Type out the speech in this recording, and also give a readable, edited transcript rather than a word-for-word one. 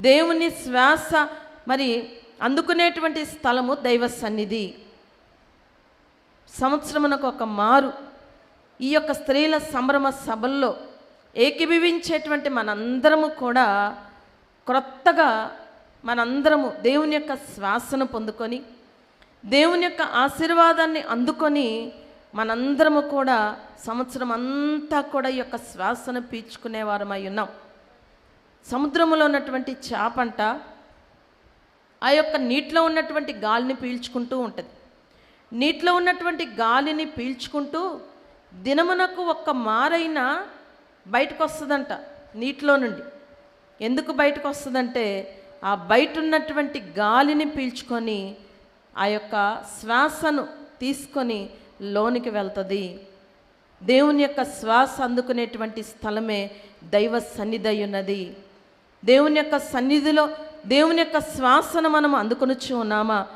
దేవుని శ్వాస మరి అందుకునేటువంటి స్థలము దైవ సన్నిధి. సంవత్సరమునకు ఒక మారు ఈ యొక్క స్త్రీల సంభ్రమ సభల్లో ఏకీభవించేటువంటి మనందరము కూడా క్రొత్తగా మనందరము దేవుని యొక్క శ్వాసను పొందుకొని దేవుని యొక్క ఆశీర్వాదాన్ని అందుకొని మనందరము కూడా సంవత్సరం అంతా కూడా ఈ యొక్క శ్వాసను పీల్చుకునేవారమై ఉన్నాం. సముద్రంలో ఉన్నటువంటి చేపంట ఆ యొక్క నీటిలో ఉన్నటువంటి గాలిని పీల్చుకుంటూ ఉంటుంది. నీటిలో ఉన్నటువంటి గాలిని పీల్చుకుంటూ దినమునకు ఒక్క మారైనా బయటకు వస్తుందంట నీటిలో నుండి. ఎందుకు బయటకు వస్తుందంటే ఆ బయట ఉన్నటువంటి గాలిని పీల్చుకొని ఆ యొక్క శ్వాసను తీసుకొని లోనికి వెళ్తుంది. దేవుని యొక్క శ్వాస అందుకునేటువంటి స్థలమే దైవ సన్నిధి ఉన్నది. దేవుని యొక్క సన్నిధిలో దేవుని యొక్క శ్వాసను మనం అందుకొనుచు ఉన్నామా?